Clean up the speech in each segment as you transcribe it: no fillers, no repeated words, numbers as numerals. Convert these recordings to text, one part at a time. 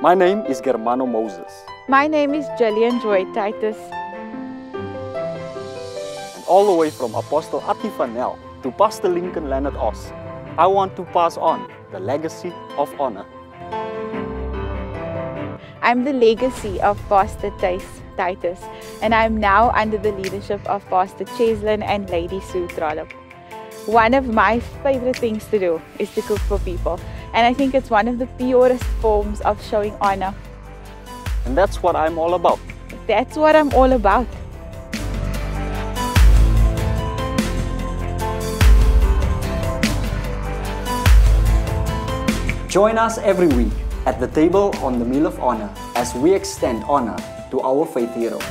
My name is GermanoMoses. My name is Gillian Titus. And all the way from Apostle Atifanel to Pastor Lincoln Leonard Oss, I want to pass on the legacy of honor. I'm the legacy of Pastor Titus, and I'm now under the leadership of Pastor Cheslin and Lady Sue Trollop. One of my favorite things to do is to cook for people, and I think it's one of the purest forms of showing honor. And that's what I'm all about. That's what I'm all about. Join us every week at the table on the Meal of Honor as we extend honor to our faith heroes.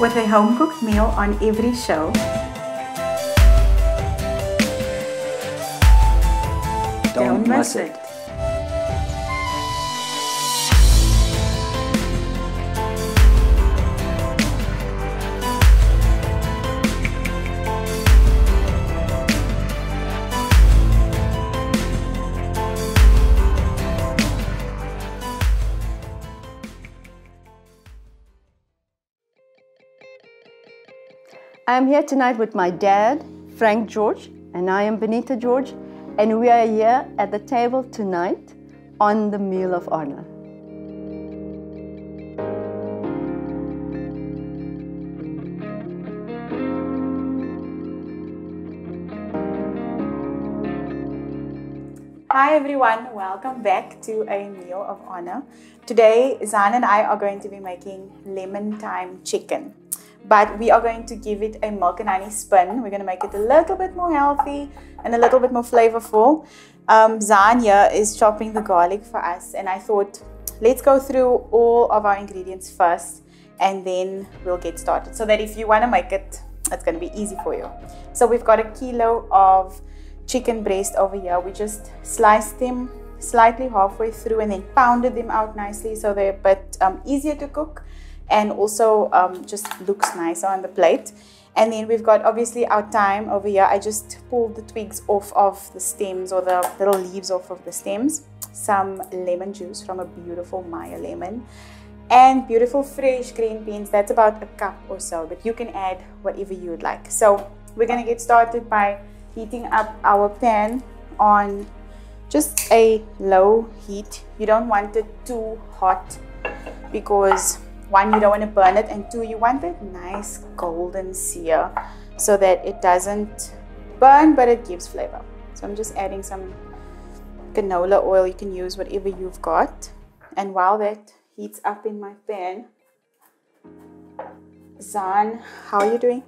With a home-cooked meal on every show, don't miss it. I am here tonight with my dad, Frank George, and I am Benita George, and we are here at the table tonight on the Meal of Honor. Hi everyone, welcome back to a Meal of Honor. Today, Zan and I are going to be making lemon thyme chicken. But we are going to give it a milk and honey spin. We're going to make it a little bit more healthy and a little bit more flavorful. Zan here is chopping the garlic for us, and I thought let's go through all of our ingredients first and then we'll get started, so that if you want to make it, it's going to be easy for you. So we've got 1 kilo of chicken breast over here. We just sliced them slightly halfway through and then pounded them out nicely so they're a bit easier to cook. And also just looks nicer on the plate. And then we've got obviously our thyme over here. I just pulled the twigs off of the stems, or the little leaves off of the stems. Some lemon juice from a beautiful Maya lemon. And beautiful fresh green beans. That's about 1 cup or so, but you can add whatever you would like. So we're going to get started by heating up our pan on just a low heat. You don't want it too hot because 1, you don't want to burn it, and 2, you want it nice golden sear so that it doesn't burn but it gives flavor. So I'm just adding some canola oil. You can use whatever you've got. And while that heats up in my pan, Zan, how are you doing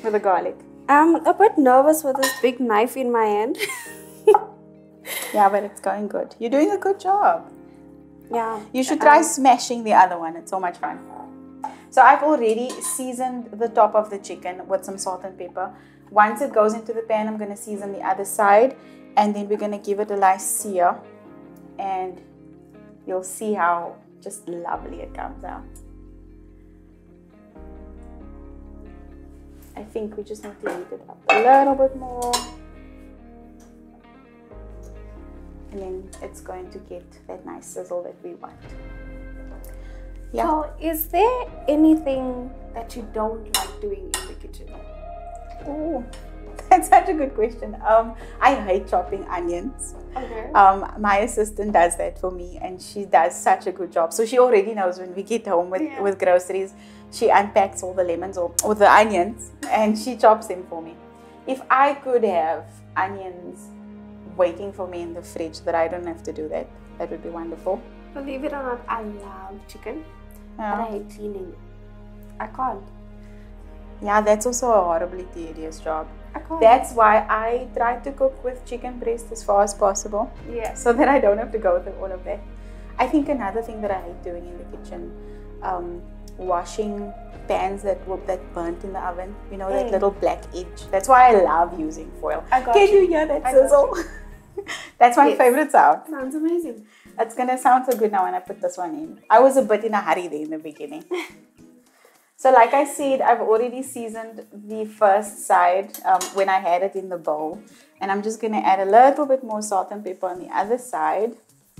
with the garlic? I'm a bit nervous with this big knife in my hand. Yeah, but it's going good. You're doing a good job. Yeah. You should try smashing the other one. It's so much fun. So I've already seasoned the top of the chicken with some salt and pepper. Once it goes into the pan, I'm going to season the other side, and then we're going to give it a nice sear, and you'll see how just lovely it comes out. I think we just need to heat it up a little bit more. And then it's going to get that nice sizzle that we want. Yeah. So, is there anything that you don't like doing in the kitchen? Oh, that's such a good question. I hate chopping onions. Okay. My assistant does that for me, and she does such a good job. So she already knows when we get home with groceries, she unpacks all the lemons or the onions, and she chops them for me. If I could have onions waiting for me in the fridge that I don't have to do that, that would be wonderful. Believe it or not, I love chicken, Yeah. but I hate cleaning. I can't. Yeah, that's also a horribly tedious job. I can't. That's why I try to cook with chicken breast as far as possible. Yeah. So that I don't have to go through all of that. I think another thing that I hate doing in the kitchen, washing pans that burnt in the oven. You know, that little black edge. That's why I love using foil. Can you hear that sizzle? That's my favorite sound. Sounds amazing. It's gonna sound so good now when I put this one in. I was a bit in a hurry there in the beginning. So like I said, I've already seasoned the first side when I had it in the bowl. And I'm just going to add a little bit more salt and pepper on the other side.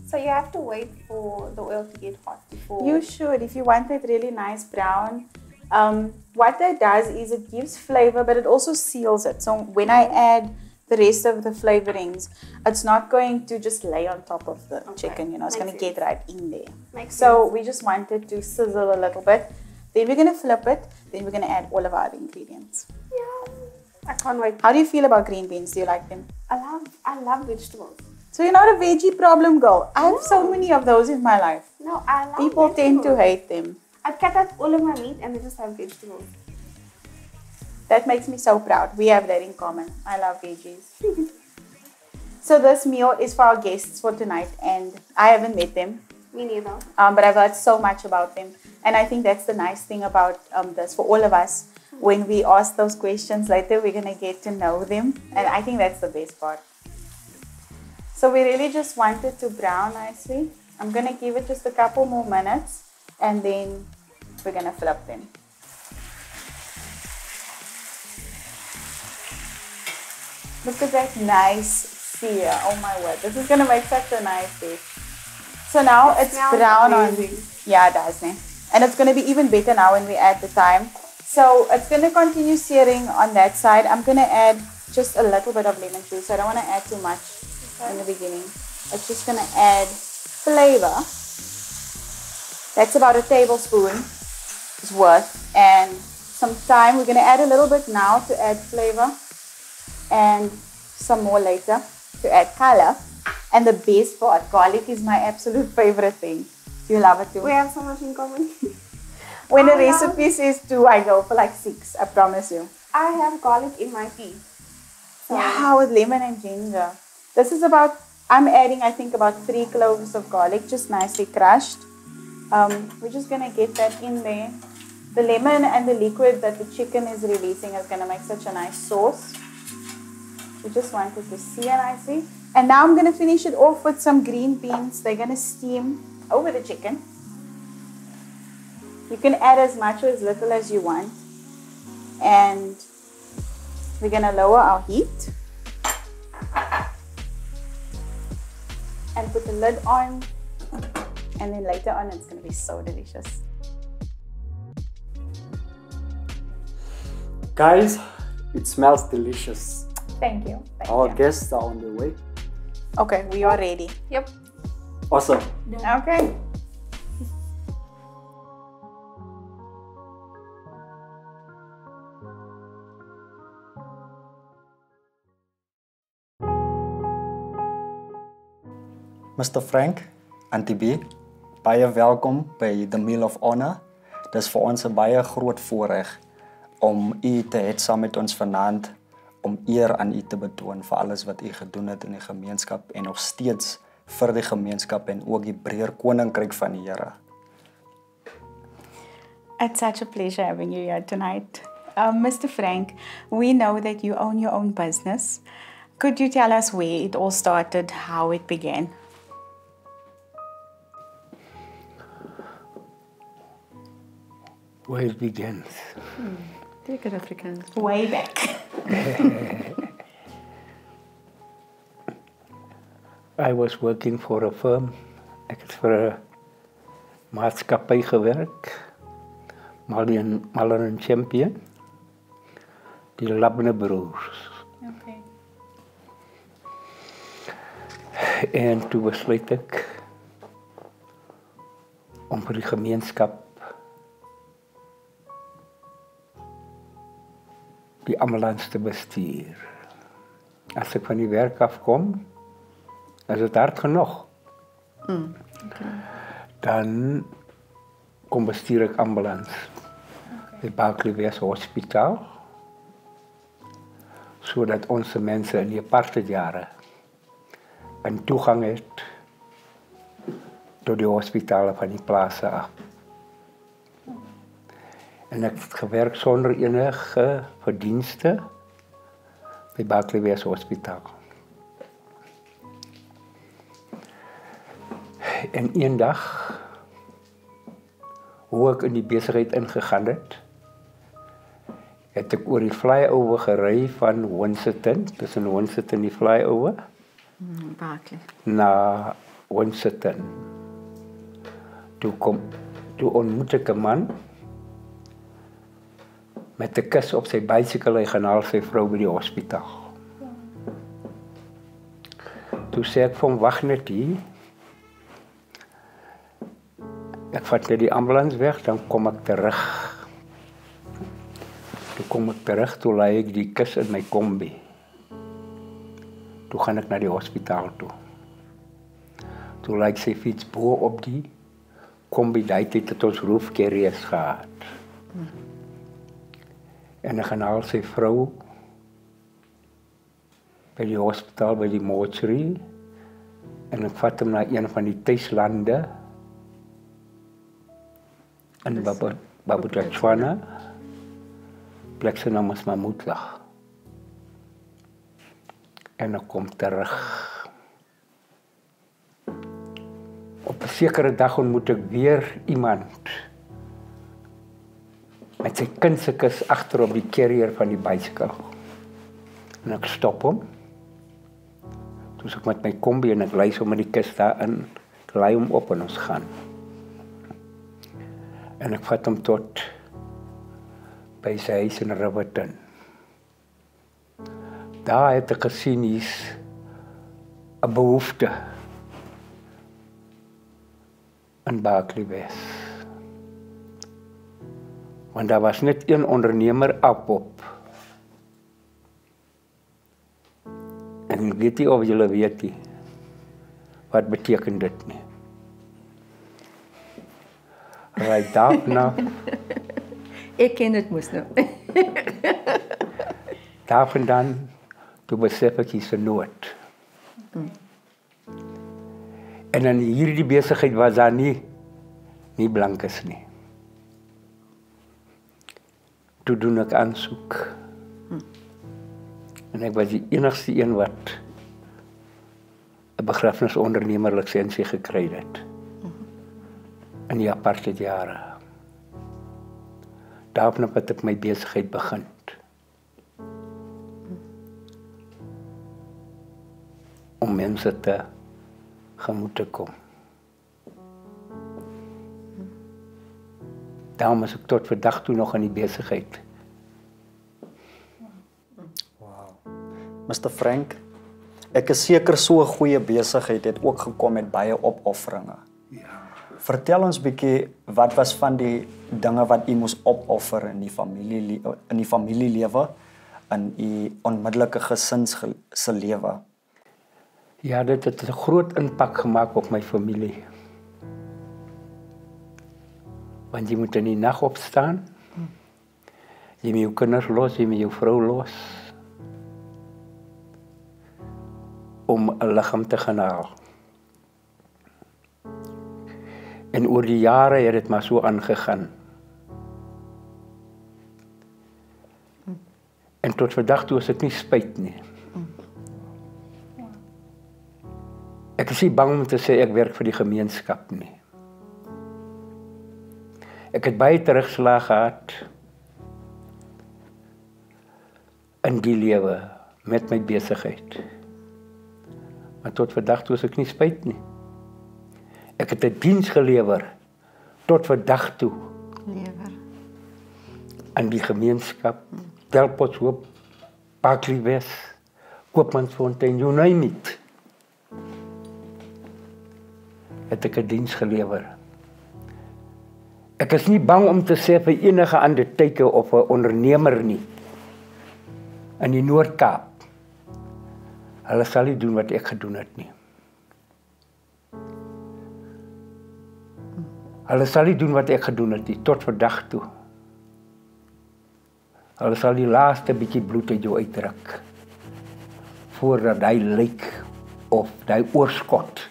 So you have to wait for the oil to get hot before. You should, if you want it really nice brown. What that does is it gives flavor, but it also seals it. So when I add the rest of the flavorings, it's not going to just lay on top of the chicken, you know, it's going to get right in there. So we just want it to sizzle a little bit. Then we're going to flip it. Then we're going to add all of our ingredients. Yeah, I can't wait. How do you feel about green beans? Do you like them? I love vegetables. So you're not a veggie problem girl. I have so many of those in my life. No, I love People tend to hate them. I cut out all of my meat and I just have vegetables. That makes me so proud. We have that in common. I love veggies. So this meal is for our guests for tonight, and I haven't met them. Me neither. But I've heard so much about them. And I think that's the nice thing about this for all of us. When we ask those questions later, we're going to get to know them. And I think that's the best part. So we really just want it to brown nicely. I'm going to give it just a couple more minutes, and then we're going to flip them. Look at that nice sear. Oh my word. This is going to make such a nice dish. So now it's brown on. Yeah, it does. And it's going to be even better now when we add the thyme. So it's going to continue searing on that side. I'm going to add just a little bit of lemon juice. I don't want to add too much in the beginning. It's just going to add flavor. That's about a tablespoon's worth. And some thyme. We're going to add a little bit now to add flavor. And some more later to add color. And the best part, garlic is my absolute favorite thing. You love it too? We have so much in common. When a recipe says 2, I go for like 6, I promise you. I have garlic in my tea. So. Yeah, with lemon and ginger. This is about, I'm adding I think about 3 cloves of garlic, just nicely crushed. We're just going to get that in there. The lemon and the liquid that the chicken is releasing is going to make such a nice sauce. We just want it to sear nicely. And now I'm going to finish it off with some green beans. They're going to steam over the chicken. You can add as much or as little as you want. And we're going to lower our heat. And put the lid on. And then later on it's going to be so delicious. Guys, it smells delicious. Thank you. Our guests are on the way. Okay, we are ready. Yep. Awesome. Okay. Mr. Frank, Auntie B, baie welkom by the Meal of Honor. Dis vir ons 'n baie groot voorreg om u te hê saam met ons vanaand om eer aan u te betoon vir alles wat u gedoen het in die gemeenskap en nog steeds vir die gemeenskap en ook die breër koninkryk van die Here. It's such a pleasure having you here tonight. Mr. Frank, we know that you own your own business. Could you tell us where it all started, how it began? Where it begins. Take it Afrikaans. Way back. I was working for a firm. Ek het vir 'n maatskappy gewerk. Malin Champion. Die Labne broers. Okay. En toe besluit ek om vir die gemeenskap die ambulans te bestuur. As ek van die werk afkom, is dit hard genoeg. Dan kom bestuur ek ambulans. By Barclays Hospitaal. Sodat onze mense in die aparte jare een toegang het tot die hospitale van die plase af. En ek het gewerk sonder enige verdienste by Barclays Hospitaal. En een dag, hoe ek in die besigheid ingegaan het, het ek oor die flyover gery van Winsterton, tussen Winsterton die flyover, na Winsterton. Toe ontmoet ek 'n man met 'n kus op sy bicycle, hy gaan haal sy vrou by die hospitaal. Toe sê ek vir hom, wag net hier. Ek vat net die ambulans weg, dan kom ek terug. Toe kom ek terug, toe laai ek die kus in my kombi. Toe gaan ek na die hospitaal toe. Toe laai ek sy fiets bo op die kombi, daai tyd het ons roof carriers gehad. En ek gaan haal sy vrou by die hospitaal, by die mortuary, en ek vat hom na een van die tuislande in Babotswana, plek sy naam is Mamutla. En ek kom terug. Op 'n sekere dag ontmoet ek weer iemand met sy kind se kus agter op die carrier van die bicycle. En ek stop hom. Toe ek met my kombi en ek lei so met die kus daarin, ek lei hom op en ons gaan. En ek vat hom tot by sy huis in Riverton. Daar het ek gesien hier's 'n behoefte in Berkeley West. Want daar was net een ondernemer op. En ek weet nie of julle weet nie, wat beteken dit nie. Right daarna. Ek ken dit mos nou. Daarvandaan, toe besef ek hier's 'n nood. En in hierdie besigheid was daar nie blankes nie. Toe doen ek aansoek. En ek was die enigste een wat 'n begrafnisondernemer lisensie gekry het. In die apartheid jare. Daarna het ek my besigheid begin. Om mense te gemoed te kom. Daarom is ek tot vandag toe nog in die besigheid. Wow. Mr. Frank, ek is seker so 'n goeie besigheid het ook gekom met baie opofferinge. Ja. Vertel ons bietjie, wat was van die dinge wat u moes opoffer in die familielewe, in u onmiddellike gesins se lewe? Ja, dit het 'n groot impak gemaak op my familie. Want jy moet in die nag opstaan. Jy moet jou kinders los, jy moet jou vrou los. Om 'n liggaam te gaan haal. En oor die jare het dit maar so aangegaan. En tot vandag toe is ek nie spyt nie. Ek is nie bang om te sê ek werk vir die gemeenskap nie. Ek het baie terugslag gehad in die lewe met my besigheid. Maar tot vandag toe is ek nie spyt nie. Ek het 'n diens gelewer tot vandag toe. Lewer. Aan die gemeenskap, Delpotshoop, Berkeley West, Koopmansfontein, you name it. Het ek 'n diens gelewer. Ek is nie bang om te sê vir enige undertaker of 'n ondernemer nie. In die Noord-Kaap. Hulle sal nie doen wat ek gedoen het nie. Hulle sal nie doen wat ek gedoen het nie, tot vandag toe. Hulle sal die laaste bietjie bloed uit jou uitdruk. Voordat hy lijk of hy oorskot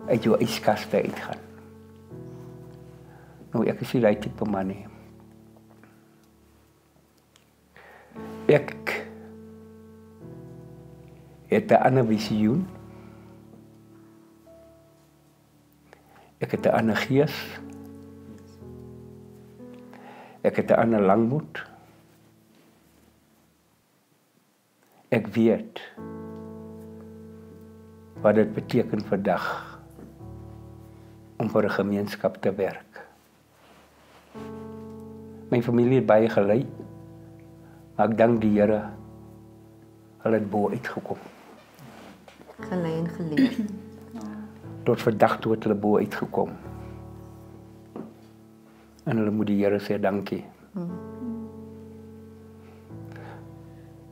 uit jou yskaste uitgaan. Nou, ek is nie die tipe man nie. Ek het 'n ander visioen. Ek het 'n ander gees. Ek het 'n ander langmoed. Ek weet wat dit beteken vandag om vir 'n gemeenskap te werk. My familie het baie gelei, maar ek dank die Here, hulle het bo uitgekom. Gelei en geleer. Tot vandag toe het hulle bo uitgekom. En hulle moet die Here sê dankie.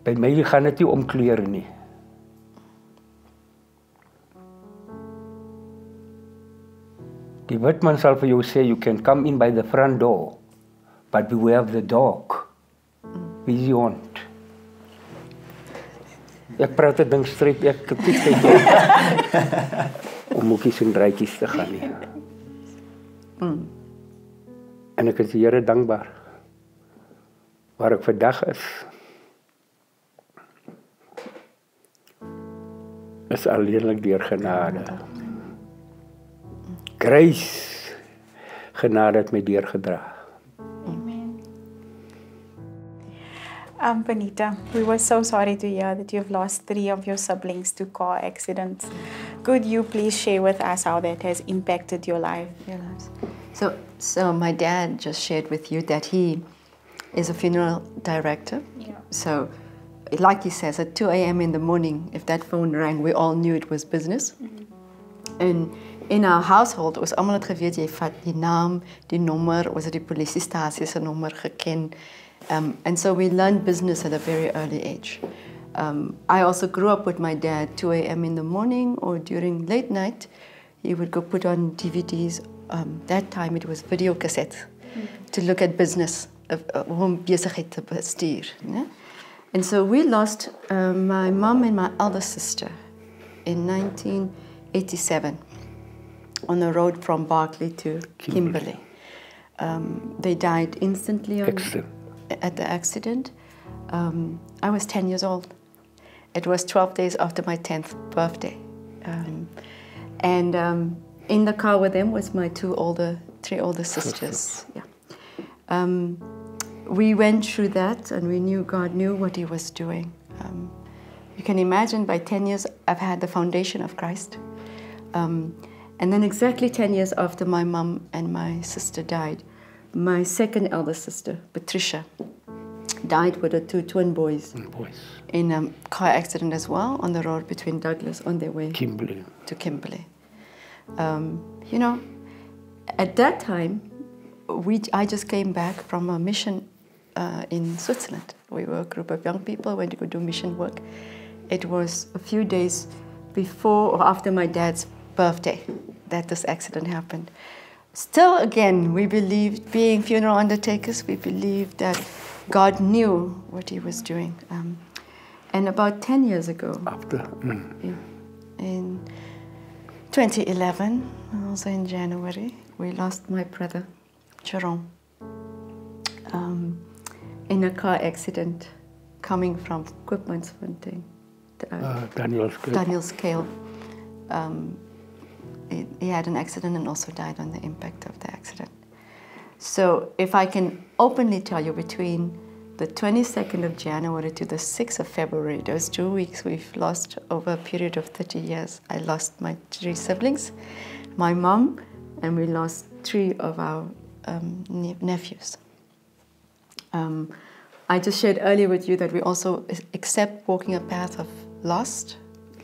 By my gaan dit nie om klere nie. Die witman sal vir jou sê, you can come in by the front door, but beware of the dog. Wie is die hond? Ek praat 'n ding stryd, ek kritiek om moekies en draadjies te gaan nie. En ek is die Here dankbaar waar ek vandag is alleenlik deur genade. Grace, genade het my deurgedra. Benita, we were so sorry to hear that you've lost 3 of your siblings to car accidents. Could you please share with us how that has impacted your life? So my dad just shared with you that he is a funeral director. Yeah. So, like he says, at 2 a.m. in the morning, if that phone rang, we all knew it was business. And in our household was almal het geweet jy vat die naam, die nommer, was dit die polisiestasie se nommer geken. And so we learned business at a very early age. I also grew up with my dad 2 a.m. in the morning or during late night. He would go put on DVDs. That time it was video cassettes to look at business, hoe besigheid te bestuur. And so we lost my mom and my elder sister in 1987 on the road from Berkeley to Kimberley. They died instantly at the accident. I was 10 years old. It was 12 days after my 10th birthday. In the car with them was my 3 older sisters. Yeah. We went through that and we knew God knew what he was doing. You can imagine by 10 years I've had the foundation of Christ. And then exactly 10 years after my mom and my sister died, my second elder sister, Patricia, died with her 2 twin boys in a car accident as well on the road between Douglas on their way to Kimberley. You know, at that time, I just came back from a mission in Switzerland. We were a group of young people, went to go do mission work. It was a few days before or after my dad's birthday that this accident happened. Still, again, we believed, being funeral undertakers, we believed that God knew what he was doing. And about 10 years ago, in 2011, also in January, we lost my brother, Jerome, in a car accident coming from Koopmansfontein. Daniel Scale. He had an accident and also died on the impact of the accident. So if I can openly tell you, between the 22nd of January to the 6th of February, those 2 weeks we've lost over a period of 30 years. I lost my 3 siblings, my mom, and we lost 3 of our nephews. I just shared earlier with you that we also accept walking a path of loss,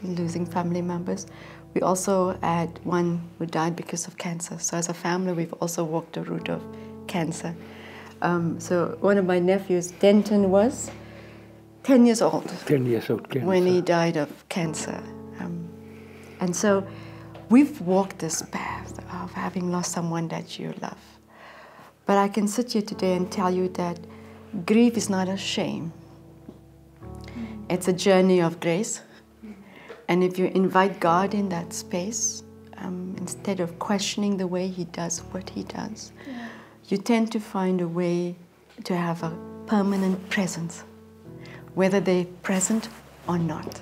losing family members. We also had one who died because of cancer. So as a family, we've also walked the route of cancer. So one of my nephews, Denton, was 10 years old. 10 years old cancer. When he died of cancer. And so we've walked this path of having lost someone that you love. But I can sit here today and tell you that grief is not a shame. It's a journey of grace. And if you invite God in that space, instead of questioning the way he does what he does, you tend to find a way to have a permanent presence, whether they're present or not.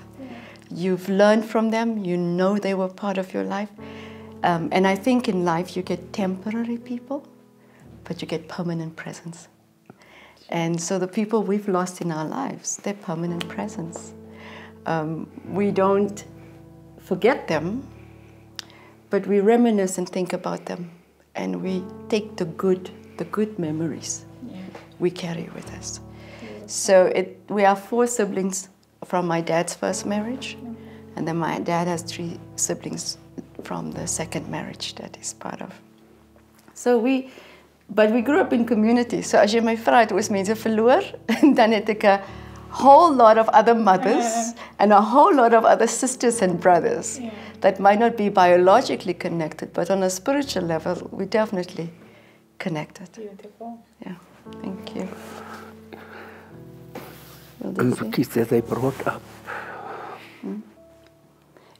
You've learned from them, you know they were part of your life. And I think in life you get temporary people, but you get permanent presence. And so the people we've lost in our lives, they're permanent presence. We don't forget them, but we reminisce and think about them. And we take the good memories we carry with us. So we are 4 siblings from my dad's first marriage. And then my dad has 3 siblings from the second marriage that he's part of. But we grew up in community. So as jy my vra het oor mense verloor, dan het ek 'n whole lot of other mothers and a whole lot of other sisters and brothers that might not be biologically connected, but on a spiritual level, we're definitely connected. Beautiful. Yeah, thank you. And the kids that they brought up.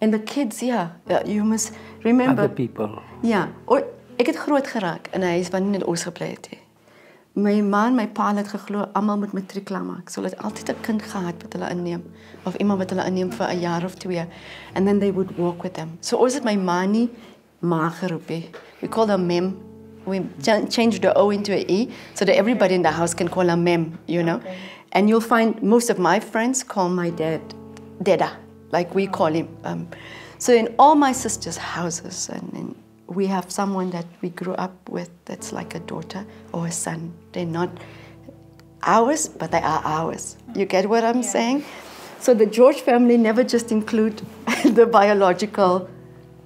And the kids, you must remember. Other people. Ja, ek het groot geraak in 'n huis wat nie in ons gebly het nie. My ma en my pa het geglo almal moet matriek klaar maak. So hulle het altyd 'n kind gehad wat hulle inneem of iemand wat hulle inneem vir 'n jaar of 2 and then they would walk with them. So ons het my ma nie ma geroep nie. We call her mem. We changed the O into an E so that everybody in the house can call her mem, you know. Okay. And you'll find most of my friends call my dad Deda, like we call him. So in all my sisters' houses, and we have someone that we grew up with that's like a daughter or a son. They're not ours, but they are ours. You get what I'm saying? So the George family never just include the biological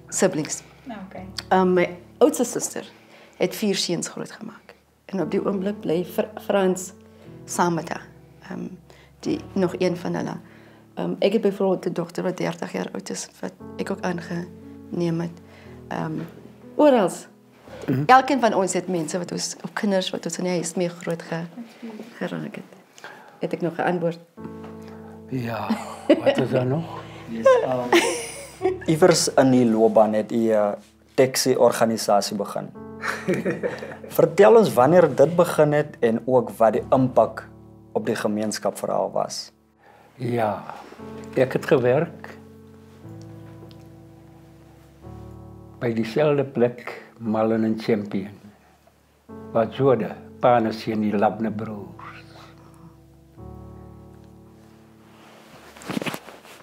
siblings. Okay. My oudste suster het 4 seuns grootgemaak. En op die oomblik bly Frans saam met haar. Die nog een van hulle. Ek het byvoorbeeld 'n dogter wat 30 jaar oud is wat ek ook aangeneem het. Oral. Elkeen van ons het mense wat ons op kinders wat ons in die huis mee groot geraak het. Het ek nog 'n antwoord? Ja, wat is daar nog? Yes, iewers in die loopbaan het u 'n taxi-organisasie begin. Vertel ons wanneer dit begin het en ook wat die impak op die gemeenskap veral was. Ja, ek het gewerk by dieselfde plek, Malin en Champion, wat Jode, Panes en die Labne broers.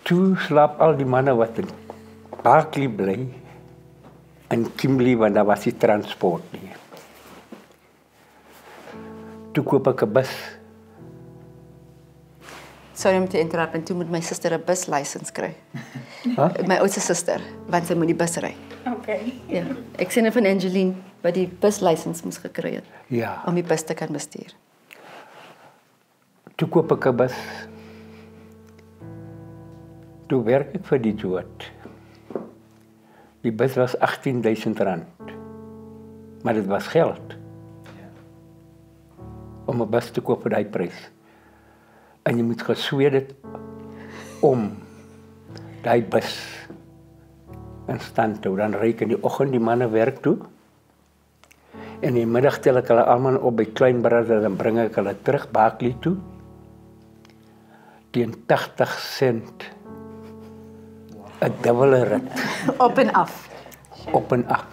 Toe slaap al die manne wat in Barkley bly, in Kimberley, want daar was die transport nie. Toe koop ek 'n bus. Sorry om te interrupt, en toe moet my suster 'n buslicense kry. My oudste suster, want sy moet die bus ry. Okay. Ja, ek sien van Angeline wat die buslicense moes gekry het. Ja. Om die bus te kan bestuur. Toe koop ek 'n bus. Toe werk ek vir die Jood. Die bus was R18.000. Maar dit was geld. Om 'n bus te koop vir daai prys. En jy moet gesweet het om daai bus in stand te hou. Dan ry ek in die oggend die manne werk toe. En in die middag tel ek hulle almal op by Klein Brother en bring ek hulle terug Barkley toe. Teen 80 sent. 'n dubbele rit. Op en af. Op en af.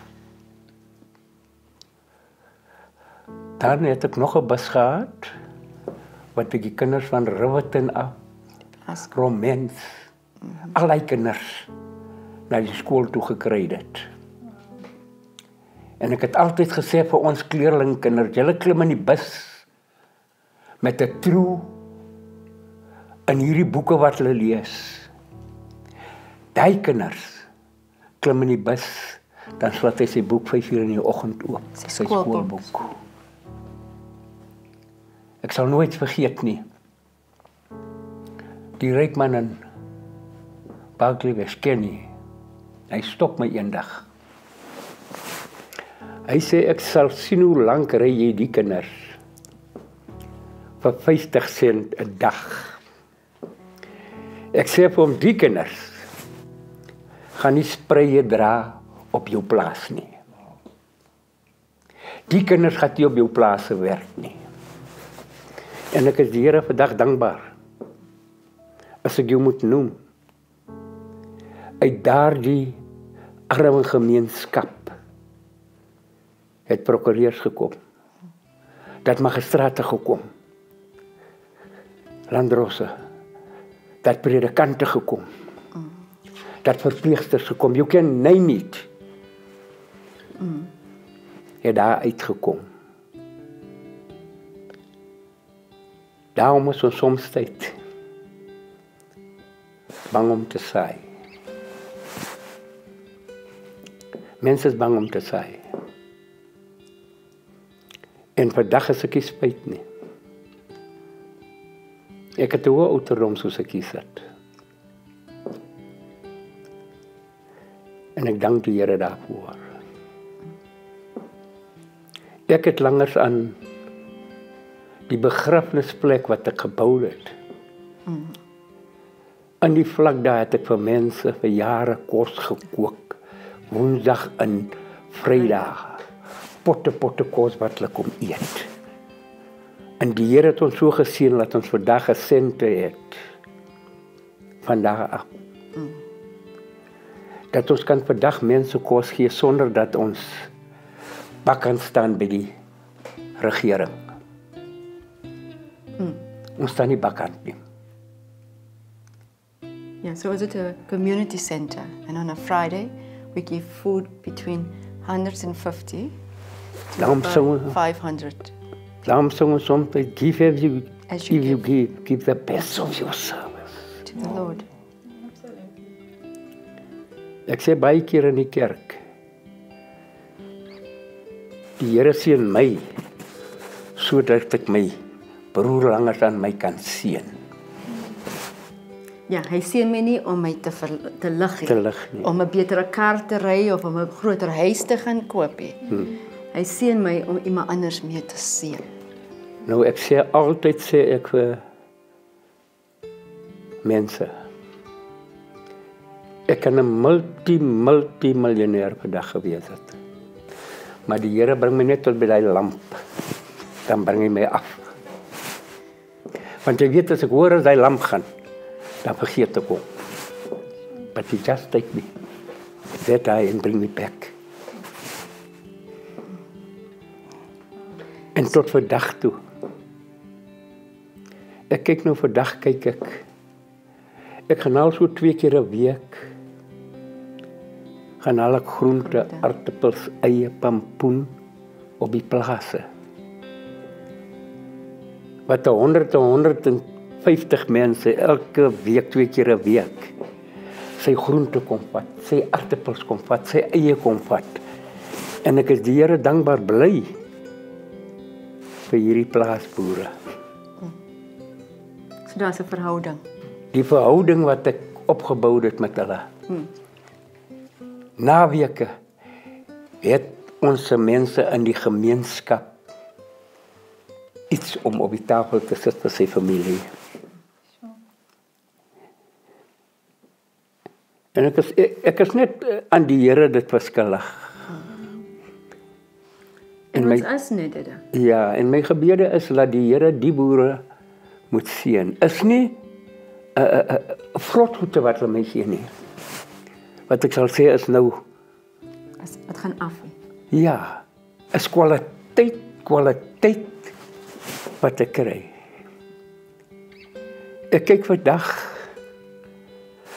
Dan het ek nog 'n bus gehad wat ek die kinders van Riverton af, Romans, al die kinders na die skool toe gekry het. En ek het altyd gesê vir ons kleerlingkinders, julle klim in die bus met 'n trou in hierdie boeke wat hulle lees. Die kinders klim in die bus, dan slaat hy sy boek 5:00 in die oggend oop, sy skoolboek. Ek sal nooit vergeet nie. Die ryk man in Barkley Kenny, hy stop my eendag. Hy sê ek sal sien hoe lank ry jy die kinders vir 50 sent 'n dag. Ek sê vir hom die kinders gaan nie spreie dra op jou plaas nie. Die kinders gaan nie op jou plaas werk nie. En ek is die Here vandag dankbaar. As ek jou moet noem. Uit daardie arme gemeenskap het prokureurs gekom. Dat magistrate gekom. landrosse, dat predikante gekom, dat verpleegsters gekom, you can name it, het daar uitgekom. Daarom is ons soms tyd bang om te saai. Mense is bang om te saai. En vandag is ek nie spyt nie. Ek het 'n hoë ouderdom soos ek hier sit. En ek dank die Here daarvoor. Ek het langer aan die begrafnisplek wat ek gebou het. In die vlak daar het ek vir mense vir jare kos gekook. Woensdag en Vrydag. Potte kos wat hulle kom eet. En die Here het ons so geseën dat ons vandag 'n sente het. Vandag af. Dat ons kan vandag mense kos gee sonder dat ons bak kan staan by die regering. Ons staan nie bakkant nie. Yeah, so it's at a community center, and on a Friday we give food between 150 to about 500. Daarom sing ons soms, give as you As give the best of your service. To the Lord. Ek sê baie keer in die kerk, die Here seën my, sodat ek my broer langer aan my kan seën. Ja, hy seën my nie om my te lig nie, om 'n betere kar te ry of om 'n groter huis te gaan koop nie. Hy seën my om iemand anders mee te seën. Nou ek sê altyd ek vir mense, ek kan 'n multimiljonair per dag gewees het. Maar die Here bring my net tot by die lamp. Dan bring hy my af. Want jy weet as ek hoor as die lamp gaan, dan vergeet ek ook. But he just take me that eye and bring me back. En tot vandag toe. Ek kyk nou vandag, ek gaan al so 2 keer 'n week, gaan al ek groente, aartappels, eie, pampoen op die plase. Wat 150 mense elke week, 2 keer 'n week, sy groente kom vat, sy aartappels kom vat, sy eie kom vat. En ek is die Here dankbaar bly vir hierdie plaasboere. So daar's 'n verhouding. Die verhouding wat ek opgebou het met hulle. Na weke het ons mense in die gemeenskap iets om op die tafel te sit vir sy familie. En ek is net aan die Here dit verskillig. En ons is net dit. Ja, en my gebede is dat die Here die boere moet seën. Is nie 'n vrotgoed wat hulle my gee nie. Wat ek sal sê is nou, dit gaan af. Ja, is kwaliteit wat ek kry. Ek kyk vandag,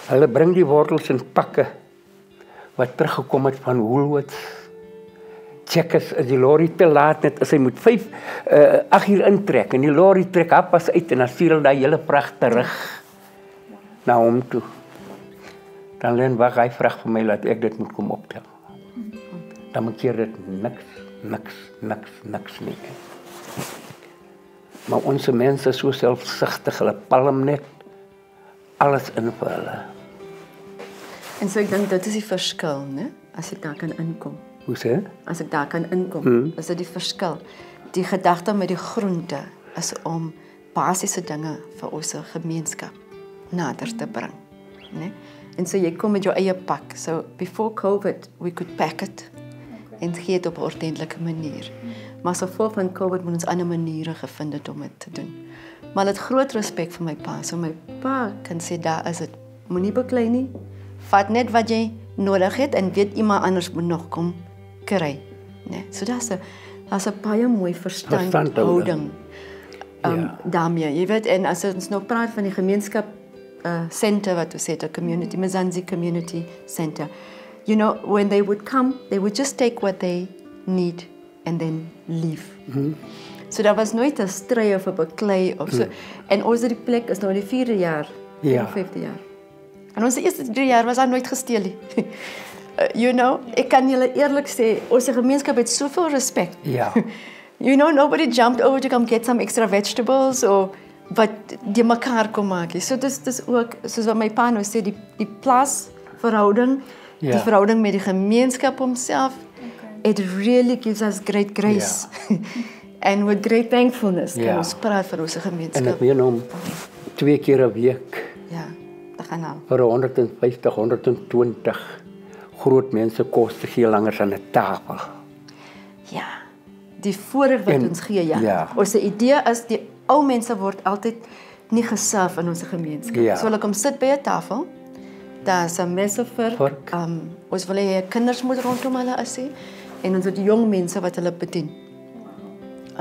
hulle bring die wortels in pakke wat teruggekom het van Woolworths. Checkers, as die lorry te laat net, as hy moet 8 uur intrek, en die lorry trek pas uit, en dan stuur hulle die hele vracht terug na hom toe. Dan leen wag hy vraag vir my, dat ek dit moet kom optel. Dan maak dit niks nie. Maar onze mense is so selfsugtig, hulle palm net alles in vir hulle. En so ek dink dit is die verskil, né? As ek daar kan inkom. Hoe sê? As ek daar kan inkom, is dit die verskil. Die gedagte met die groente is om basiese dinge vir ons gemeenskap nader te bring, né? En so jy kom met jou eie pak. So before COVID, we could pack it en gee dit op 'n ordentlike manier. Maar so voor van COVID moet ons ander maniere gevind het om dit te doen. Maar hulle het groot respek vir my pa. So my pa kan sê daar is dit. Moenie beklei nie. Vat net wat jy nodig het en weet iemand anders moet nog kom kry, né? So daar's 'n baie mooi verstandhouding. daarmee, jy weet, en as ons nou praat van die gemeenskap center wat ons het, 'n community, Mzansi Community Center, you know, when they would come, they would just take what they need and then leave. So daar was nooit 'n stry of 'n beklei of so. En ons die plek is nou die 4de jaar, Ja. 5de jaar. En ons eerste 3 jaar was daar nooit gesteel nie. You know, ek kan julle eerlik sê, ons gemeenskap het soveel respek. Ja. You know, nobody jumped over to come get some extra vegetables or wat die mekaar kom maak. So dis ook, soos wat my pa nou sê, die plaasverhouding, die verhouding met die gemeenskap homself, it really gives us great grace. And with great thankfulness kan ons praat vir ons gemeenskap. En ek meen om 2 keer 'n week Ja, dat gaan nou. vir 150, 120 groot mense kos te gee langer aan 'n tafel. Ja, die voorreg wat ons gee, ja. Ons idee is die ou mense word altyd nie geserve in ons gemeenskap. Ja. So hulle kom sit by 'n tafel. Daar's 'n mes of vork. Ons wil hê kinders moet rondom hulle is en ons het jong mense wat hulle bedien.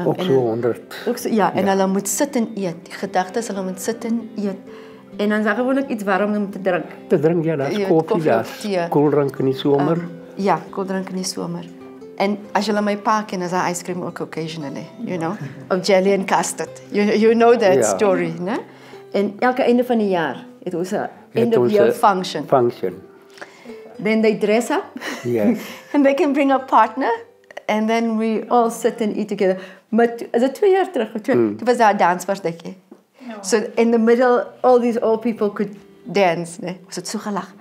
Ook so 100. Ook so, ja, en hulle moet sit en eet. Die gedagte is hulle moet sit en eet. En dan is gewoonlik iets warm om te drink. Te drink, ja, daar's koffie, daar's koeldrank in die somer. Ja, koeldrank in die somer. En as jy my pa ken, is daar ice cream ook occasionally, you know, of jelly and custard. You know that story, né? En elke einde van die jaar het ons 'n end of year function. Then they dress up. Yes. And they can bring a partner. And then we all sit and eat together. Maar is het 2 jaar terug? Toen was daar 'n danspartytjie. So in the middle, all these old people could dance. Nee? Was het so gelag.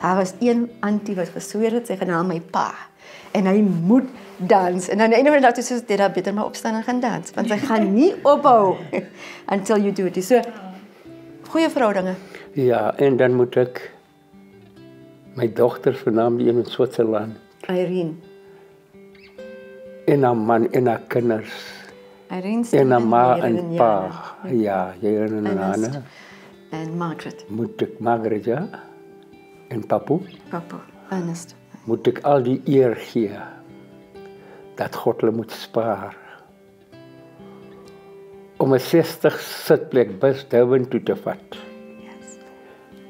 Daar was een auntie wat gesweer het, sy gaan haal my pa. En hy moet dans. En aan die einde van die dag sê sy, "Dit beter maar opstaan en gaan dans, want sy gaan nie ophou until you do it." So goeie verhoudinge. Ja, en dan moet ek my dogter vernaam die een in Switserland. Irene. En haar man en haar kinders. Irene en haar ma en pa. Ja, Germano en Anna. En Margaret. Moet ek Margaret, ja? En papu. Papu, Ernest. Moet ek al die eer gee dat God hulle moet spaar. Om 'n 60 sitplek bus Durban toe te vat. Yes.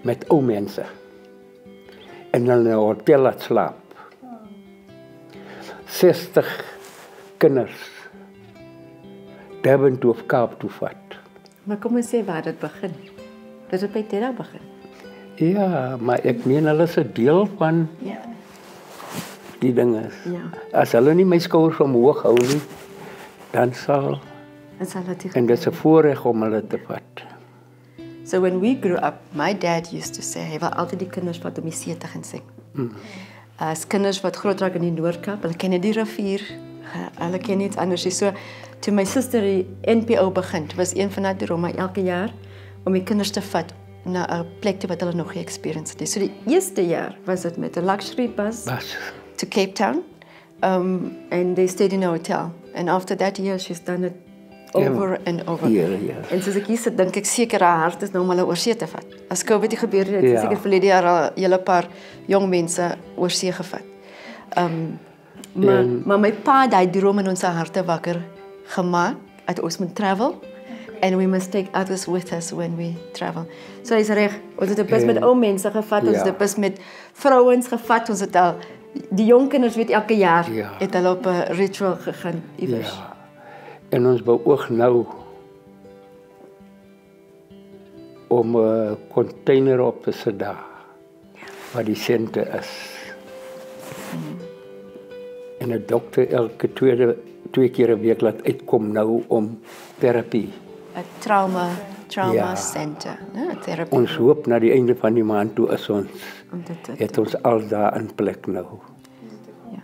Met ou mense. En hulle in 'n hotel laat slaap. 60 kinders Durban toe of Kaap toe vat. Maar kom ons sê waar dit begin. Dit het by Terra begin. Ja, maar ek meen hulle is 'n deel van die dinge. Ja. As hulle nie my skouers omhoog hou nie, dan sal en dit is 'n voorreg om hulle te vat. So when we grew up, my dad used to say, hy wil altyd die kinders wat om die see te gaan sing. As kinders wat groot raak in die Noord-Kaap, hulle ken nie die rivier, hulle ken iets anders. So toe my suster die NPO begin, was een van haar drome elke jaar om die kinders te vat na 'n plek toe wat hulle nog nie experience het. So die eerste jaar was dit met 'n luxury bus to Cape Town, and they stayed in a hotel. And after that year, she's done it over and over. En soos ek hier sit, dink ek seker haar hart is nou om hulle oor see te vat. As COVID die gebeur het, het seker verlede jaar al 'n hele paar jong mense oor see gevat. Maar my pa daai droom in ons harte wakker gemaak dat ons moet travel and we must take others with us when we travel. So is reg, ons het 'n bus met ou mense gevat, ons het 'n bus met vrouens gevat, ons het al die jong kinders weet elke jaar het hulle op 'n ritual gegaan iewers. Ja. En ons beoog nou om 'n container op te sit daar waar die sente is. En 'n dokter elke 2 keer 'n week laat uitkom nou om terapie. 'n trauma center, né? Terapie. Ons hoop na die einde van die maand toe is ons het ons al daar in plek nou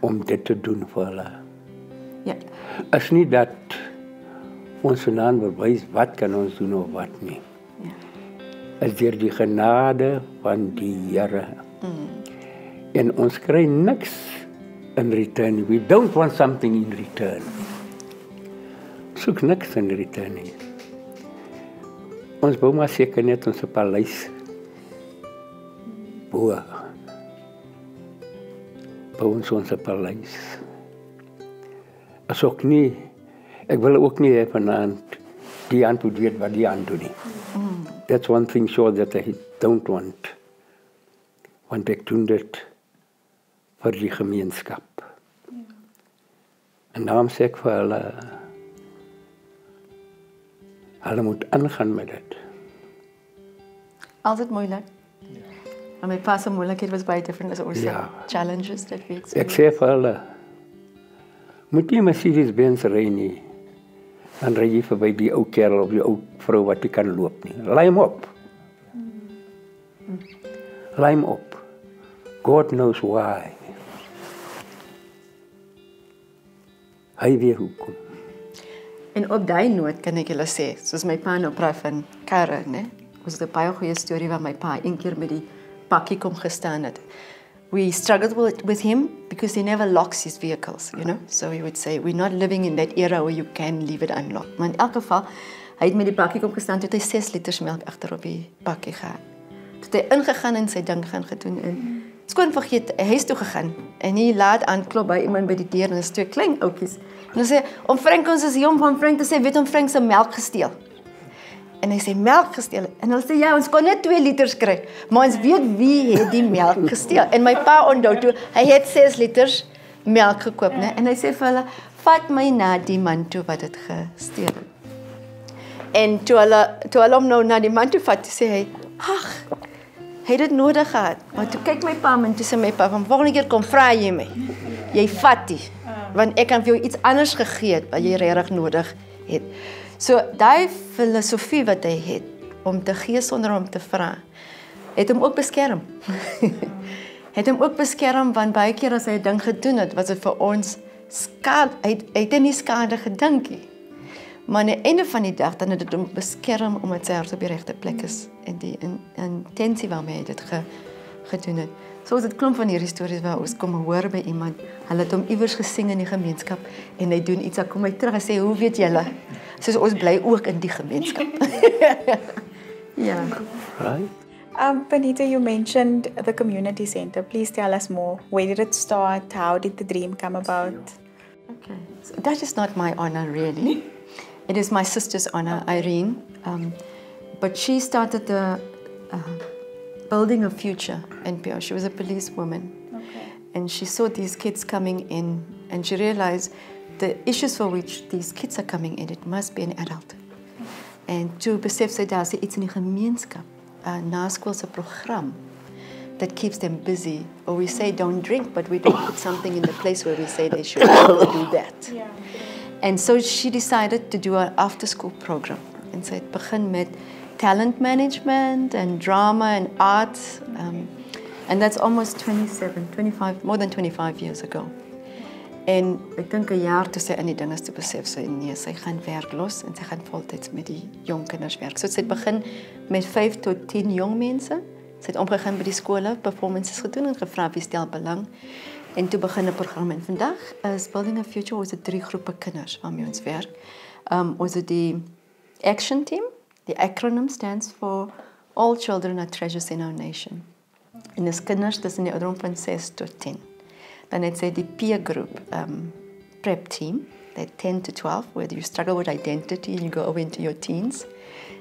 om dit te doen vir hulle. Ja. Is nie dat ons vanaand bewys wat kan ons doen of wat nie. Is deur die genade van die Here. En ons kry niks in return. We don't want something in return. Soek niks in return nie. Ons bou maar seker net ons paleis. Bou ons paleis. As ook nie, ek wil ook nie hê vanaand die hand moet weet wat die hand doen nie. That's one thing sure that I don't want. Want ek doen dit vir die gemeenskap. En daarom sê ek vir hulle moet aangaan met dit. Altijd moeilijk. En my pa se moeilikheid was baie different as ons challenges that we experienced. Ek sê vir hulle, moet nie Mercedes-Benz ry nie. Dan ry jy verby die ou kerel of die ou vrou wat nie kan loop nie. Laai hom op. Laai hom op. God knows why. Hy weet hoekom. En op daai noot kan ek julle sê, soos my pa nou praat van karre, né? Was 'n baie goeie storie waar my pa een keer met die pakkie kom gestaan het. We struggled with him because he never locks his vehicles, you know. So he would say, we're not living in that era where you can leave it unlocked. Maar in elk geval, hy het met die pakkie kom gestaan, toe hy 6 liters melk agter op die pakkie gehad. Toe hy ingegaan en sy ding gaan gedoen en skoon vergeet, hy huis toe gegaan en hy laat aanklop by iemand by die deur en is 2 klein oudjies. En hy sê, om Frank, ons is hier om van Frank te sê, weet om Frank se melk gesteel. En hy sê, melk gesteel. En hulle sê, ja, ons kon net 2 liters kry. Maar ons weet wie het die melk gesteel. En my pa onthou toe, hy het 6 liters melk gekoop, né? En hy sê vir hulle, vat my na die man toe wat het gesteel het. En toe hulle hom nou na die man toe vat, toe sê hy, ag, hy het dit nodig gehad. Maar toe kyk my pa en toe sê my pa, van volgende keer kom vra jy my. Jy vat die. Want ek kan vir jou iets anders gegee het wat jy regtig nodig het. So daai filosofie wat hy het om te gee sonder om te vra, het hom ook beskerm. Het hom ook beskerm want baie keer as hy 'n ding gedoen het, was dit vir ons skade. Hy het nie skade gedink nie. Maar aan die einde van die dag dan het dit hom beskerm omdat sy hart op die regte plek is en die intensie waarmee hy dit gedoen het. Soos dit klomp van hierdie stories waar ons kom hoor by iemand, hulle het hom iewers gesing in die gemeenskap en hy doen iets, dan kom hy terug en sê, hoe weet julle? Soos ons bly ook in die gemeenskap. Ja. Right? Benita, you mentioned the community center. Please tell us more. Where did it start? How did the dream come about? Okay, so that is not my honor really. It is my sister's honor, Irene. But she started the Building a Future NPO. She was a policewoman. Okay. And she saw these kids coming in and she realized the issues for which these kids are coming in, it must be an adult. En toe besef sy daar is iets in die gemeenskap, 'n naskoolse program that keeps them busy. Or we say don't drink, but we don't put something in the place where we say they should do that. Yeah. And so she decided to do an after-school program. And so it began with talent management and drama and art. And that's almost more than 25 years ago. En ek dink 'n jaar toe sy in die ding is te besef, sy gaan werk los en sy gaan voltyds met die jong kinders werk. So sy het begin met 5 tot 10 jong mense. Sy het omgegaan by die skole, performances gedoen en gevra wie stel belang. En toe begin 'n program en vandag is Building a Future, ons het 3 groepe kinders waarmee ons werk. Ons het die action team. The acronym stands for All Children Are Treasures in Our Nation. En dis kinders tussen die ouderdom van 6 tot 10. Dan het sy die peer group prep team, they're 10 to 12, where you struggle with identity and you go over into your teens.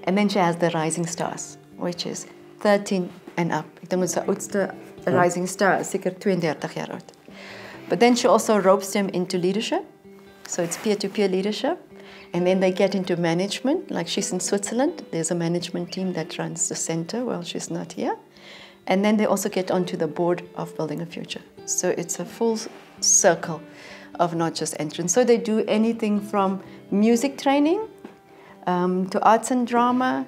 And then she has the Rising Stars, which is 13 and up. Ek dink ons die oudste Rising Star is seker 32 jaar oud. But then she also ropes them into leadership. So it's peer-to-peer leadership. And then they get into management, like she's in Switzerland. There's a management team that runs the center while she's not here. And then they also get onto the board of Building a Future. So it's a full circle of not just entrance. So they do anything from music training to arts and drama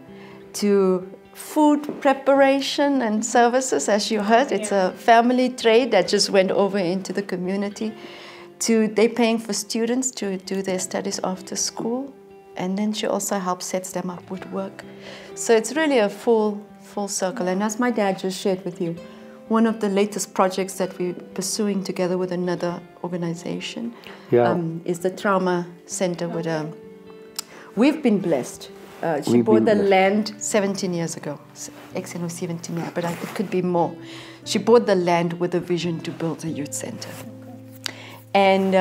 to food preparation and services, as you heard. It's a family trade that just went over into the community. They're paying for students to do their studies after school. And then she also helps set them up with work. So it's really a full circle. And as my dad just shared with you, one of the latest projects that we're pursuing together with another organization is the Trauma Center. We've been blessed. She bought the land 17 years ago. Actually, 17 years, but it could be more. She bought the land with a vision to build a youth center. And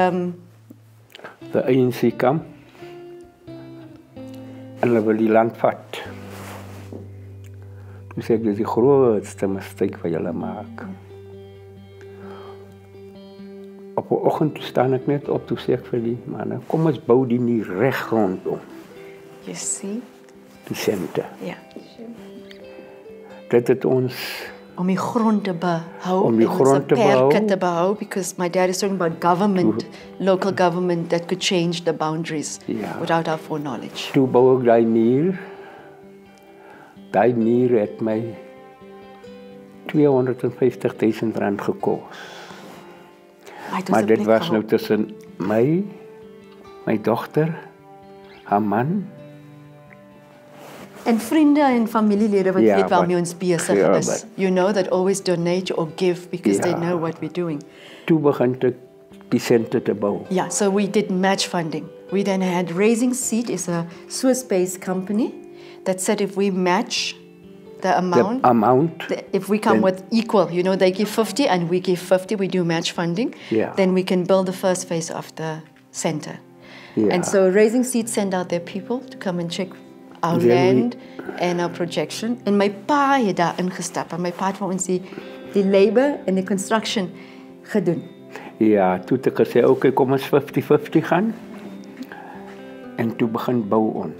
the ANC come? En hulle wil die land vat. Toe sê ek, dis die grootste mistake wat julle maak. Op 'n oggend toe staan ek net op, toe sê ek vir die manne, kom ons bou die nie reg rondom. You see? Die sente. Ja. Dit het ons Om die grond te behou, Om die en grond onze te behou. perke te behou, because my dad is talking about government, local government that could change the boundaries Ja. without our foreknowledge. toe bou ek daai muur. Daai muur het my 250.000 rand gekos. Maar dit was nou tussen my dogter, haar man. En vriende en familielede wat Ja, weet waarmee wat- ons besig ja, is. wat- You know that always donate or give because they Ja. know what we're doing. Toe begin ek die sente te bou. Yeah, so we did match funding. We then had Raising Seed is a Swiss-based company that said if we match the amount, if we come then- with equal, you know, they give 50 and we give 50, we do match funding, Yeah. then we can build the first phase of the center. Ja. And so Raising Seed sent out their people to come and check our Then we- land and our projection. En my pa het daar ingestap en my pa het vir ons die labor en die construction gedoen. Ja, toe het ek gesê, okay, kom ons 50-50 gaan. En toe begin bou ons.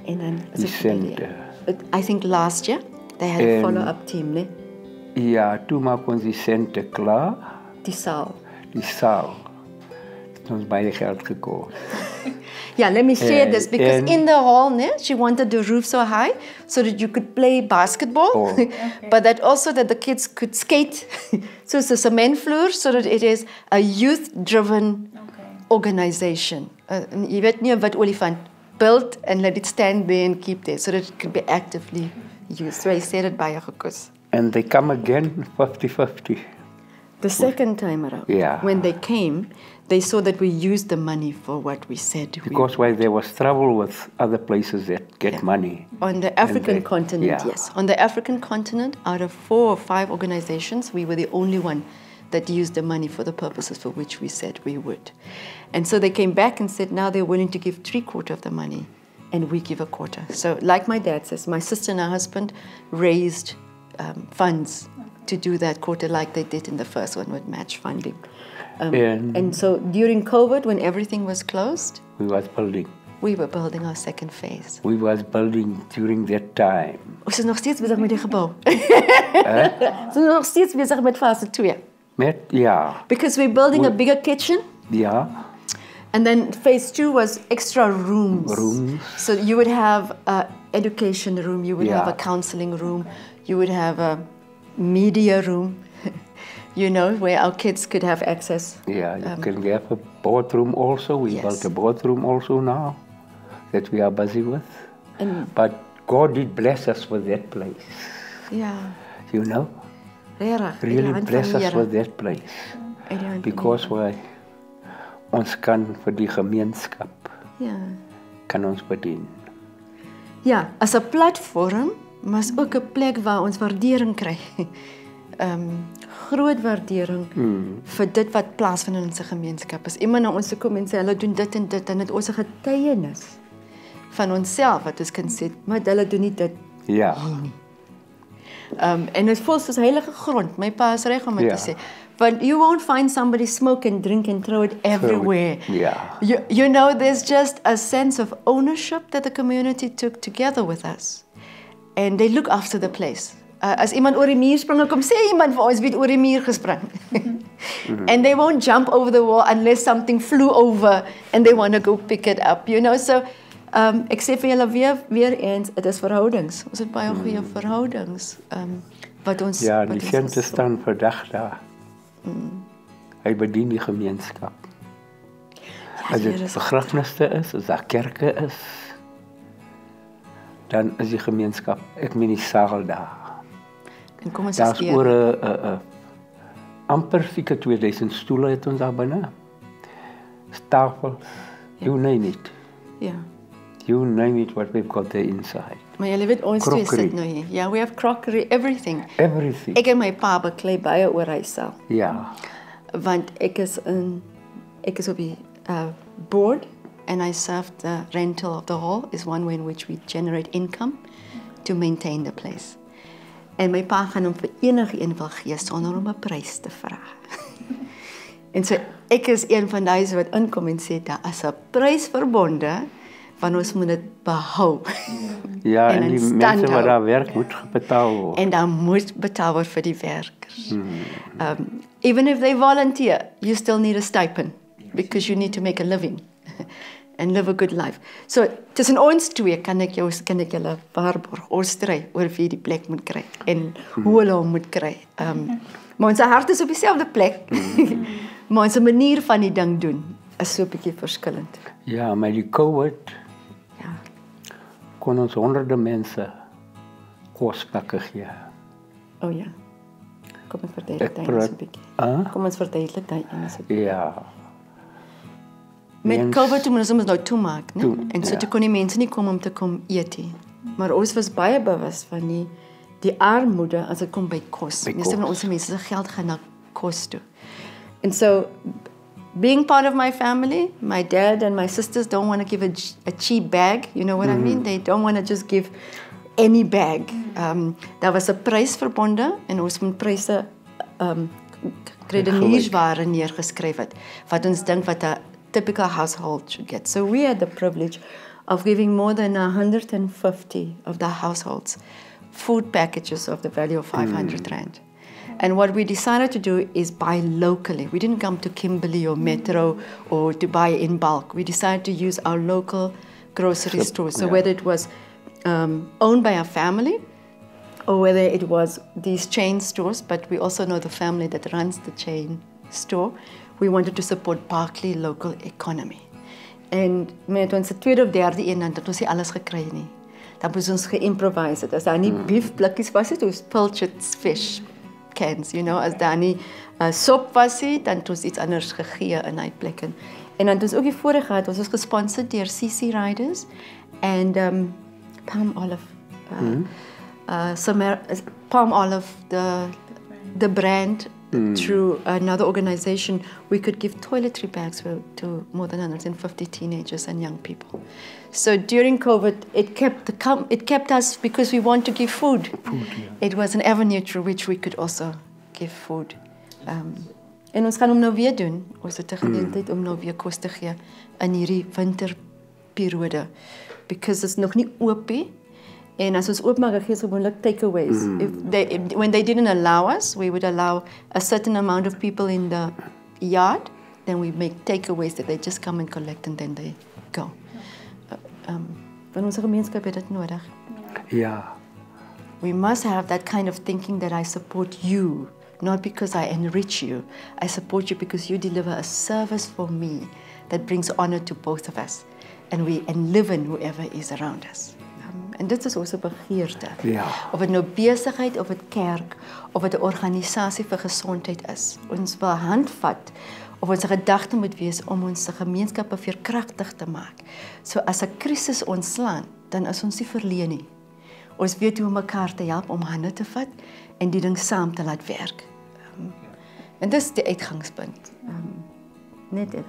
En dan Die sente. I think last year they had a En- follow-up team, né? Ja, toe maak ons die sente klaar. Die saal. Die saal. Het ons baie geld gekos. Yeah, let me share this because and- in the hall, né, she wanted the roof so high so that you could play basketball, Oh. but that also that the kids could skate. So it's a cement floor so that it is a youth-driven organization. You weet nie wat olifant build and let it stand there and keep there so that it could be actively used. So I said it baie gekos. And they come again 50-50. The second time around, Yeah. when they came, they saw that we used the money for what we said. Because while there was trouble with other places that get money. On the African they- continent, yeah. yes. On the African continent, out of 4 or 5 organizations, we were the only one that used the money for the purposes for which we said we would. And so they came back and said now they're willing to give 3/4 of the money, and we give 1/4. So like my dad says, my sister and her husband raised funds to do that quarter like they did in the first one with match funding. And so during COVID, when everything was closed, We was building. we were building our second phase. We was building during that time. Ons is nog steeds bezig met die gebouw. Ze zijn nog steeds bezig met fase 2. Ja. Because we're building a bigger kitchen. Ja. And then phase 2 was extra rooms. So you would have an education room, you would have a counseling room, you would have a media room, you know, where our kids could have access. Yeah, you can have a boardroom also. We built a boardroom also now that we are busy with. But God did bless us with that place. Yeah. You know? Really bless us with that place. Because ons kan vir die gemeenskap kan ons bedien. Ja, as 'n platform, maar is ook 'n plek waar ons waardering kry. Groot waardering vir dit wat plaasvind in ons gemeenskap. As iemand na ons toe kom en sê hulle doen dit en dit, dan het ons 'n getuienis van onsself wat ons kan sê, maar hulle doen nie dit. Ja. En dit voel soos heilige grond. My pa is reg om dit te sê. But you won't find somebody smoke and drink and throw it everywhere. Yeah. You know, there's just a sense of ownership that the community took together with us. And they look after the place. As iemand oor die muur spring, kom sê iemand vir ons wie het oor die muur gespring. And they won't jump over the wall unless something flew over and they want to go pick it up, you know. So, ek sê vir julle weer eens, dit is verhoudings. Ons het baie goeie verhoudings. Wat ons Ja, die sente staan vandag daar. Hy bedien die gemeenskap. As dit begrafnisse is, as daar kerke is, dan is die gemeenskap, ek meen die saal daar. En kom ons Daar's oor 'n amper seker 2000 stoele het ons daar binne. Tafels, you name it. Ja. You name it what we've got there inside. Maar julle weet ons twee sit nou hier. Ja, we have crockery, everything. Everything. Ek en my pa beklei baie oor hy self. Ja. Want ek is op die board and I serve the rental of the hall is one way in which we generate income to maintain the place. En my pa gaan hom vir enige een wil gee sonder om 'n prys te vra. En so ek is een van daai wat inkom en sê daar is 'n prys verbonde, want ons moet dit behou. Ja, en die mense wat daar werk moet betaal word. En dan moet betaal word vir die werkers. Even if they volunteer, you still need a stipend because you need to make a living and live a good life. So tussen ons twee kan ek julle waarborg, ons stry oor wie die plek moet kry en hoe hulle hom moet kry. Maar ons hart is op dieselfde plek. Maar ons manier van die ding doen is so 'n bietjie verskillend. Ja, maar die COVID kon ons honderde mense kospakke gee. Oh ja. Kom ons verduidelik dit so 'n bietjie. Kom ons verduidelik dit so 'n bietjie. Ja. Met COVID toe moes ons nou toemaak, né? En so toe kon die mense nie kom om te kom eet nie. Maar ons was baie bewus van die armoede as dit kom by kos. Meeste van ons mense se geld gaan na kos toe. And so being part of my family, my dad and my sisters don't want to give a cheap bag, you know what I mean? They don't want to just give any bag. Daar was 'n prys verbonde en ons moet pryse kredieniersware neergeskryf het wat ons dink wat 'n typical household should get. So we had the privilege of giving more than 150 of the households food packages of the value of 500 rand. And what we decided to do is buy locally. We didn't come to Kimberley or Metro or to buy in bulk. We decided to use our local grocery stores. So whether it was owned by our family or whether it was these chain stores, but we also know the family that runs the chain store, we wanted to support Berkeley local economy. En met ons tweede of derde een dan het ons nie alles gekry nie. Dan moes ons ge-improvise het. As daar nie beef blikkies was het, ons pilchards fish cans, you know, as daar nie sop was het, dan het ons iets anders gegee in die plek. En dan het ons ook die voorreg gehad, ons is gesponsord deur CC Riders and Palm Olive. Palm Olive, the brand, through another organization, we could give toiletry bags to more than 150 teenagers and young people. So during COVID, it kept us because we want to give food. It was an avenue through which we could also give food. En ons gaan hom nou weer doen. Ons het 'n geleentheid om nou weer kos te gee in hierdie winterperiode because it's nog nie oop nie. En as ons oopmaak, gee ons gewoonlik takeaways. When they didn't allow us, we would allow a certain amount of people in the yard. Then we make takeaways that they just come and collect and then they go. Van onze gemeenskap het dit nodig. Ja. We must have that kind of thinking that I support you, not because I enrich you. I support you because you deliver a service for me that brings honor to both of us. And live in whoever is around us. En dit is onze begeerte. Ja. Of het nou besigheid, of het kerk, of het 'n organisasie vir gesondheid is. Ons wil handvat, of ons gedagte moet wees om ons gemeenskappe veerkragtig te maak. So as 'n krisis ontslaan, dan is ons nie verleen nie. Ons weet hoe om mekaar te help om hande te vat en die ding saam te laat werk. En dis die uitgangspunt. Net dit.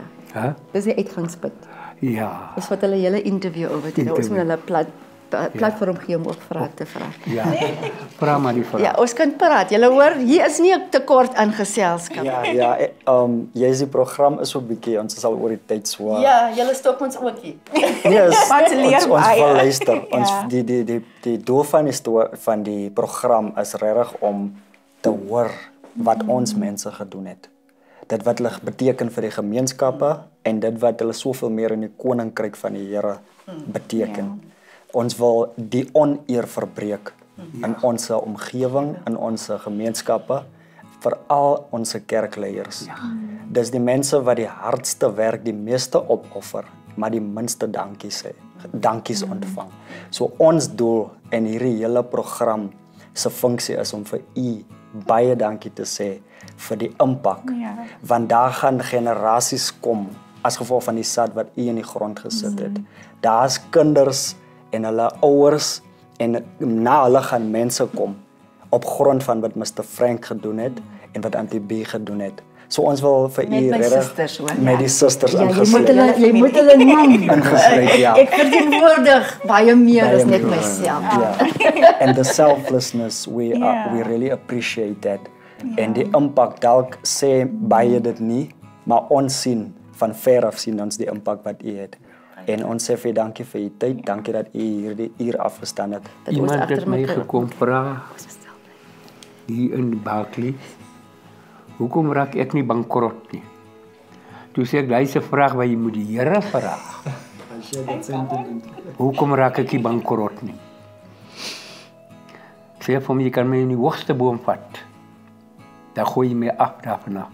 Dis die uitgangspunt. Ja. Dis wat hulle hele interview oor dit. Ons moet hulle platform gee om ook vrae te vra. Ja. Vra maar die vraag. Ja, ons kan praat. Julle hoor, hier is nie 'n tekort aan geselskap. Ja, jy is die program is so 'n bietjie, ons sal oor die tyd so. Ja, julle stop ons ook hier. Nee, Wat leer ons baie. wil luister. Ons die doel van die program is regtig om te hoor wat ons mense gedoen het. Dit wat hulle beteken vir die gemeenskappe en dit wat hulle soveel meer in die koninkryk van die Here beteken. Ons wil die oneer verbreek in ons omgewing, in ons gemeenskappe, veral ons kerkleiers. Dis die mense wat die hardste werk, die meeste opoffer, maar die minste dankies ontvang. So ons doel in hierdie hele program se funksie is om vir u baie dankie te sê vir die impak. Want daar gaan generasies kom as gevolg van die saad wat u in die grond gesit het. Daar's kinders en hulle ouers en na hulle gaan mense kom op grond van wat Mr. Frank gedoen het en wat Auntie B gedoen het. So ons wil vir Met u my regtig susters, hoor. met die susters Ja, ingesluit. jy moet hulle noem. Ingesluit, ja. Ek verteenwoordig baie meer as net meer. myself. Yeah. And the selflessness, we Yeah. we really appreciate that. En die impak dalk sê baie dit nie, maar ons sien van ver af sien ons die impak wat u het. En ons sê vir dankie vir u tyd, dankie dat u hierdie uur afgestaan het. Dat ons Iemand agter het my mekaar gekom vra hier in Barkley. Hoekom raak ek nie bankrot nie? Toe sê ek, dis 'n vraag wat jy moet die Here vra. Hoekom raak ek nie bankrot nie? Sê vir my, jy kan my in die hoogste boom vat. Dan gooi jy my af daarvan af.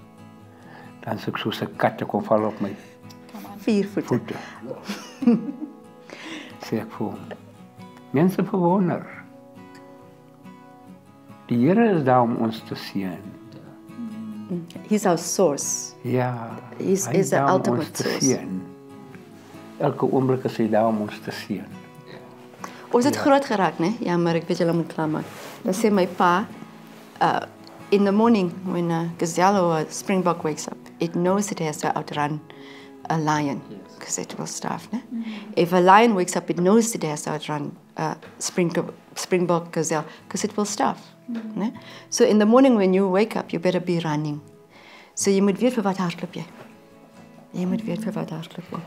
Dan is ek soos 'n kat wat kom val op my 4 voete. voete. Sê ek vir hom. Mense verwonder. Die Here is daar om ons te seën. He's our source. Ja, He's- hy is the daar om ultimate ons te source. seën. Elke oomblik is hy daar om ons te seën. Ons het groot geraak, né? Ja, maar ek weet julle moet klaarmaak. Dan sê my pa, in the morning when a gazelle or a springbok wakes up, it knows it has to outrun a lion because it will starve. Ne? If a lion wakes up, it knows it has to outrun a springbok gazelle because it will starve. Ne? So in the morning when you wake up, you better be running. So jy moet weet vir wat hardloop jy. Jy moet weet vir wat hardloop jy.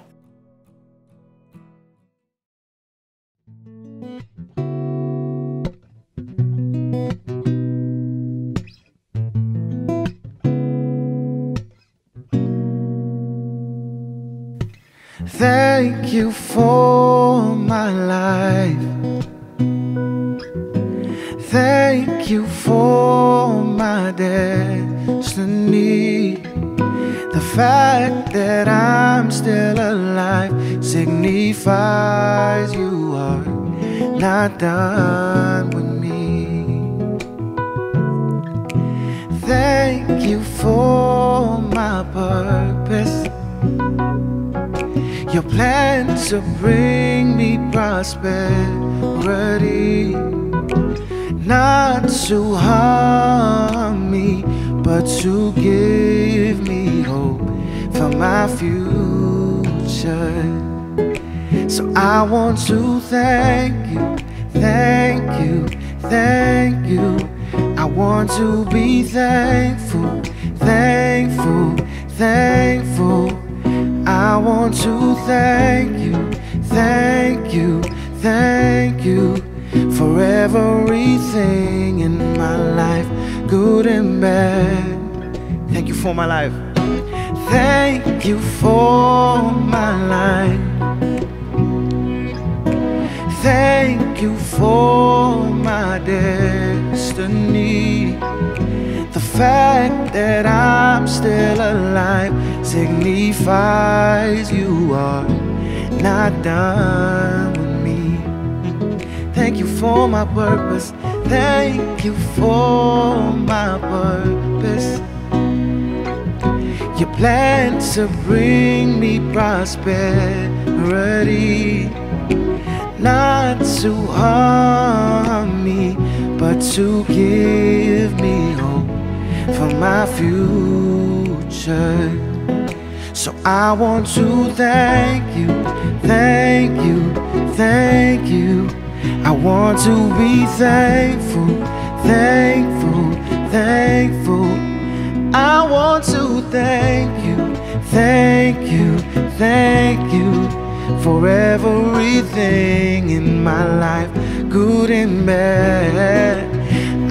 Thank you for my life. Thank you for my destiny. The fact that I'm still alive signifies you are not done with me. Thank you for my purpose. Your plan to bring me prosperity, not to harm me, but to give me hope for my future. So I want to thank you, thank you, thank you. I want to be thankful, thankful, thankful. I want to thank you, thank you, thank you for everything in my life, good and bad. Thank you for my life. Thank you for my life. Thank you for my destiny. The fact that I'm still alive signifies you are not done with me. Thank you for my purpose. Thank you for my purpose. Your plan to bring me prosperity, not to harm me, but to give me hope for my future. So I want to thank you, thank you, thank you. I want to be thankful, thankful, thankful. I want to thank you, thank you, thank you for everything in my life, good and bad.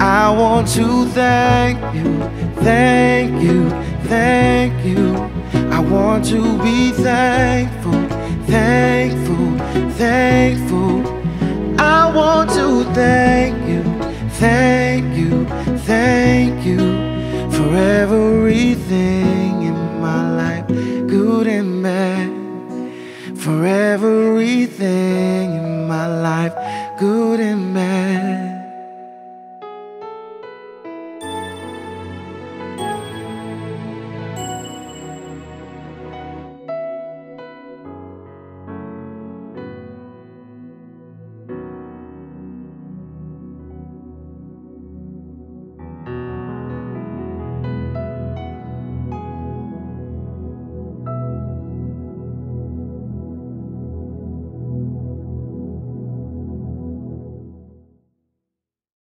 I want to thank you, thank you, thank you. I want to be thankful, thankful, thankful. I want to thank you, thank you, thank you for everything.